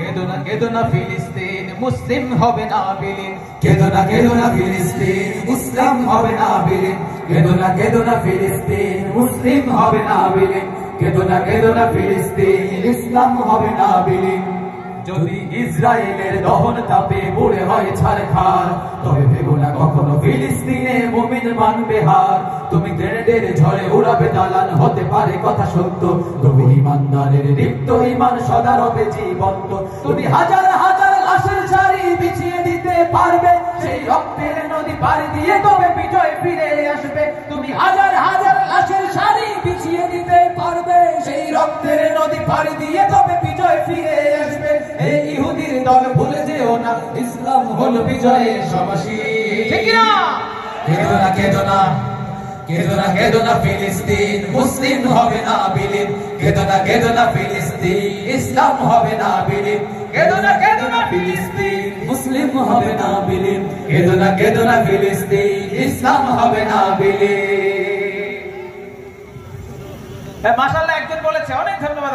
কেঁদো না ফিলিস্তিন, মুসলিম হবে না বিলীন। কেঁদো না ফিলিস্তিন, মুসলিম হবে না বিলীন। কেঁদো না ফিলিস্তিন, মুসলিম হবে না বিলীন। কেঁদো না ফিলিস্তিন, ইসলাম হবে না বিলীন। যদি ইসরায়েলের দহন তাপে পুড়ে হয় ছারখার, তবে ভেবো না কখনো ফিলিস্তিনে মুমিন মানবে হার। তুমি গ্রেনেডের ঝড়ে উড়াবে দালান, হতে পারে কথা সত্য, তবু ইমানদারের দীপ্ত ইমান সদা রবে জীবন্ত। তুমি হাজার হাজার লাশের সারি বিছিয়ে দিতে পারবে, সেই রক্তের নদী পাড়ি দিয়ে তবে বিজয় ফিরে আসবে। তুমি হাজার হাজার লাশের সারি বিছিয়ে দিতে পারবে, সেই রক্তের নদী পাড়ি দিয়ে তবে বিজয় ফিরে আসবে। এই ইহুদির দল ভুলে যেও না, ইসলাম হলো বিজয়ের সমাসী। ঠিক না? কেঁদো না ফিলিস্তিন, মুসলিম হবে না বিলীন। কেঁদো না ফিলিস্তিন, ইসলাম হবে না বিলীন। কেঁদো না ফিলিস্তিন, মুসলিম হবে না বিলীন। কেঁদো না ফিলিস্তিন, ইসলাম হবে না বিলীন। মাশাআল্লাহ, একজন বলেছে, অনেক ধন্যবাদ।